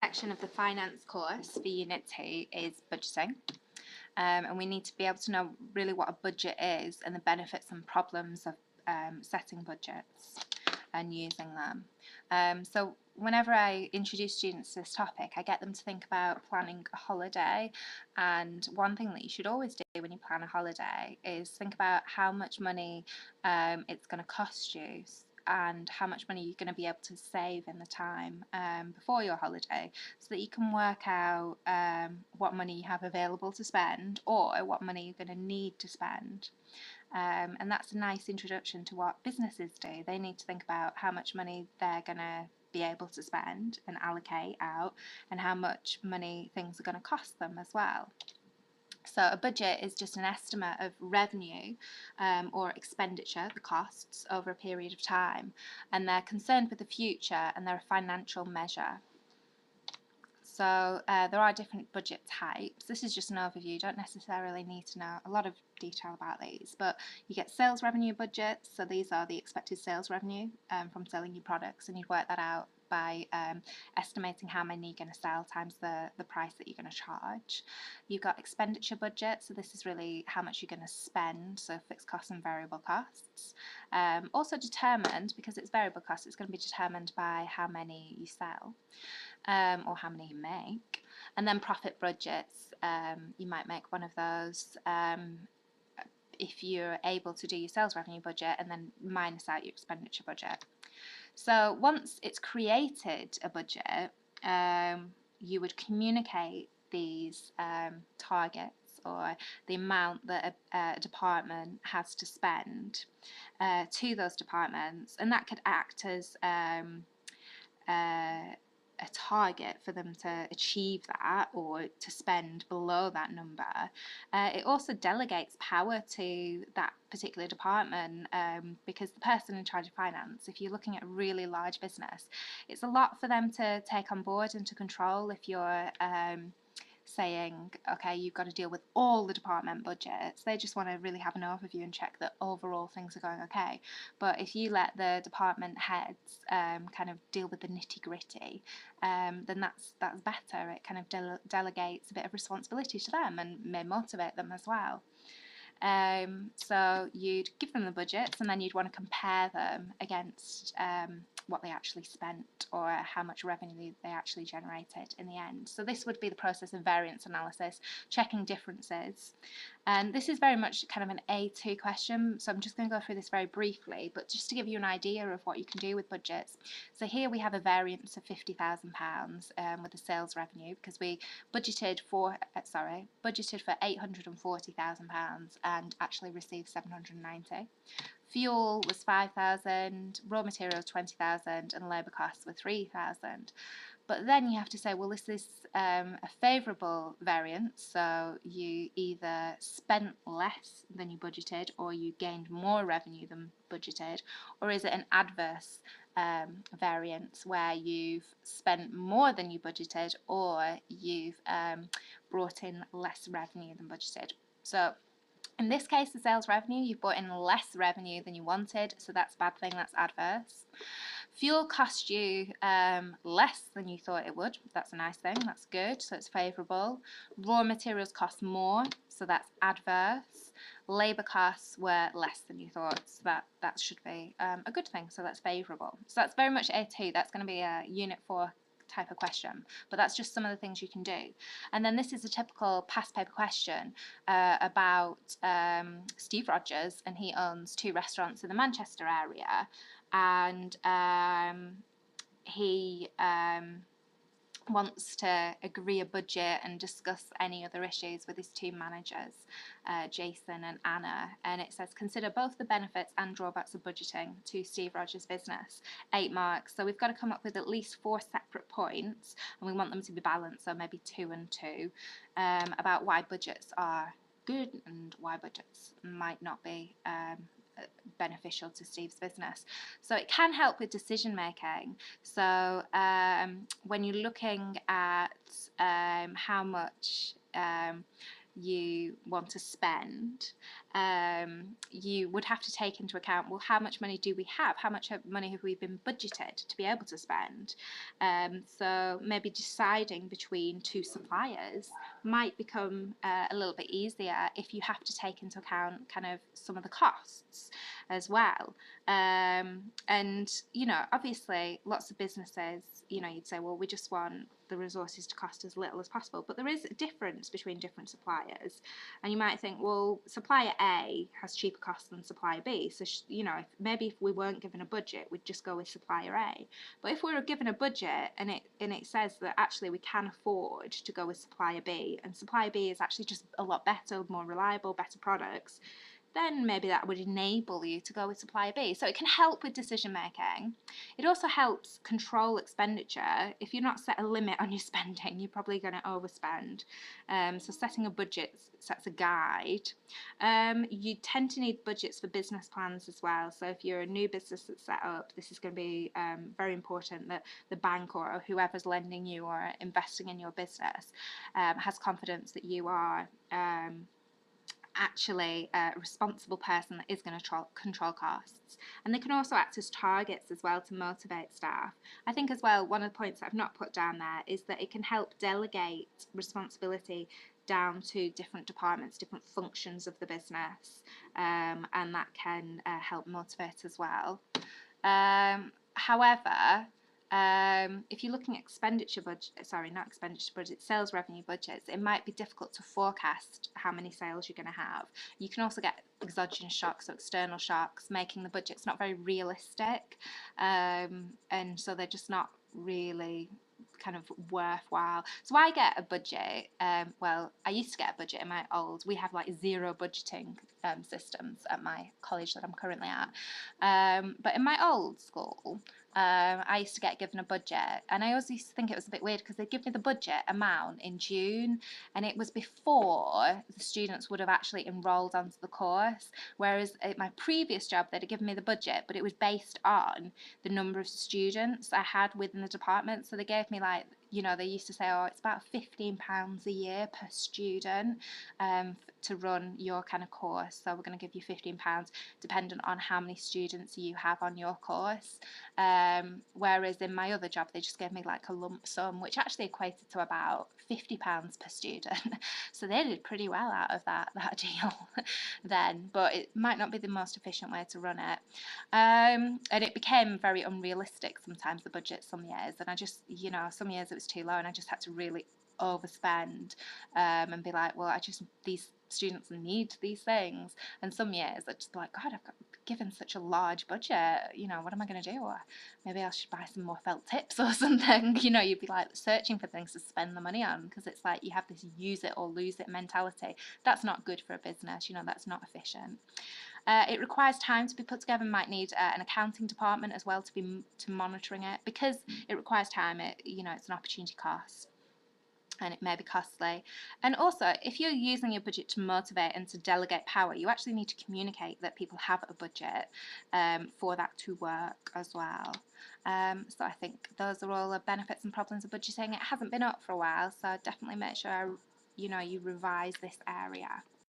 Section of the finance course for Unit 2 is budgeting. And we need to be able to know really what a budget is and the benefits and problems of setting budgets and using them. So whenever I introduce students to this topic, I get them to think about planning a holiday, and one thing that you should always do when you plan a holiday is think about how much money it's going to cost you and how much money you're going to be able to save in the time before your holiday, so that you can work out what money you have available to spend or what money you're going to need to spend. And that's a nice introduction to what businesses do. They need to think about how much money they're going to be able to spend and allocate out, and how much money things are going to cost them as well. So a budget is just an estimate of revenue or expenditure, the costs, over a period of time, and they're concerned with the future and they're a financial measure. So there are different budget types. This is just an overview. You don't necessarily need to know a lot of detail about these, but you get sales revenue budgets. So these are the expected sales revenue from selling your products, and you'd work that out by estimating how many you're going to sell times the price that you're going to charge. You've got expenditure budget, so this is really how much you're going to spend, so fixed costs and variable costs. Also determined, because it's variable costs, it's going to be determined by how many you sell. Or how many you make. And then profit budgets, you might make one of those if you're able to do your sales revenue budget and then minus out your expenditure budget. So once it's created a budget, you would communicate these targets or the amount that a department has to spend to those departments, and that could act as a target for them to achieve that or to spend below that number. It also delegates power to that particular department, because the person in charge of finance, if you're looking at a really large business, it's a lot for them to take on board and to control. If you're saying, okay, you've got to deal with all the department budgets, they just want to really have an overview and check that overall things are going okay. But if you let the department heads kind of deal with the nitty-gritty, then that's better. It kind of delegates a bit of responsibility to them and may motivate them as well. So you'd give them the budgets, and then you'd want to compare them against what they actually spent or how much revenue they actually generated in the end. So this would be the process of variance analysis, checking differences. And this is very much kind of an A2 question, so I'm just going to go through this very briefly, but just to give you an idea of what you can do with budgets. So here we have a variance of £50,000 with a sales revenue, because we budgeted for £840,000 and actually received 790. Fuel was 5,000, raw materials 20,000, and labour costs were 3,000. But then you have to say, well, is this a favourable variance? So you either spent less than you budgeted, or you gained more revenue than budgeted, or is it an adverse variance where you've spent more than you budgeted, or you've brought in less revenue than budgeted? So in this case, the sales revenue, you've brought in less revenue than you wanted, so that's a bad thing, that's adverse. Fuel cost you less than you thought it would. That's a nice thing, that's good, so it's favourable. Raw materials cost more, so that's adverse. Labour costs were less than you thought, so that should be a good thing, so that's favourable. So that's very much A2, that's going to be a Unit 4 type of question, but that's just some of the things you can do. And then this is a typical past paper question about Steve Rogers, and he owns 2 restaurants in the Manchester area, and he wants to agree a budget and discuss any other issues with his 2 managers, Jason and Anna, and it says consider both the benefits and drawbacks of budgeting to Steve Rogers' business. 8 marks, so we've got to come up with at least 4 separate points, and we want them to be balanced, so maybe 2 and 2, about why budgets are good and why budgets might not be beneficial to Steve's business. So it can help with decision making. So when you're looking at how much you want to spend, you would have to take into account, well, how much money do we have? How much money have we been budgeted to be able to spend? So maybe deciding between two suppliers might become a little bit easier if you have to take into account kind of some of the costs as well. And, you know, obviously lots of businesses, you know, you'd say, well, we just want the resources to cost as little as possible, but there is a difference between different suppliers, and you might think, well, supplier A has cheaper costs than supplier B, so you know, maybe if we weren't given a budget, we'd just go with supplier A. But if we were given a budget and it says that actually we can afford to go with supplier B, and supplier B is actually just a lot better, more reliable, better products, then maybe that would enable you to go with supplier B. So it can help with decision making. It also helps control expenditure. If you're not set a limit on your spending, you're probably going to overspend. So setting a budget sets a guide. You tend to need budgets for business plans as well. So if you're a new business that's set up, this is going to be very important that the bank or whoever's lending you or investing in your business has confidence that you are actually a responsible person that is going to control costs. And they can also act as targets as well to motivate staff. I think as well, one of the points that I've not put down there is that it can help delegate responsibility down to different departments, different functions of the business, and that can help motivate as well. However, if you're looking at sales revenue budgets, it might be difficult to forecast how many sales you're going to have. You can also get exogenous shocks, so external shocks, making the budgets not very realistic, and so they're just not really kind of worthwhile. So I get a budget, well, I used to get a budget in my we have like zero budgeting systems at my college that I'm currently at, but in my old school, I used to get given a budget, and I always used to think it was a bit weird because they'd give me the budget amount in June, and it was before the students would have actually enrolled onto the course, whereas at my previous job they'd have given me the budget, but it was based on the number of students I had within the department. So they gave me like, you know, they used to say, oh, it's about £15 a year per student to run your kind of course. So we're going to give you £15 dependent on how many students you have on your course. Whereas in my other job, they just gave me like a lump sum, which actually equated to about £50 per student. So they did pretty well out of that deal then, but it might not be the most efficient way to run it. And it became very unrealistic sometimes, the budget some years, and I just, you know, some years it was too low and I just had to really overspend and be like, well, these students need these things, and some years I just be like, God, I've got given such a large budget, you know, what am I going to do? Or maybe I should buy some more felt tips or something. You know, you'd be like searching for things to spend the money on, because it's like you have this use it or lose it mentality. That's not good for a business, you know, that's not efficient. It requires time to be put together. Might need an accounting department as well to monitoring it, because it requires time. You know, it's an opportunity cost, and it may be costly. And also, if you're using your budget to motivate and to delegate power, you actually need to communicate that people have a budget for that to work as well. So I think those are all the benefits and problems of budgeting. It hasn't been up for a while, so definitely make sure you revise this area.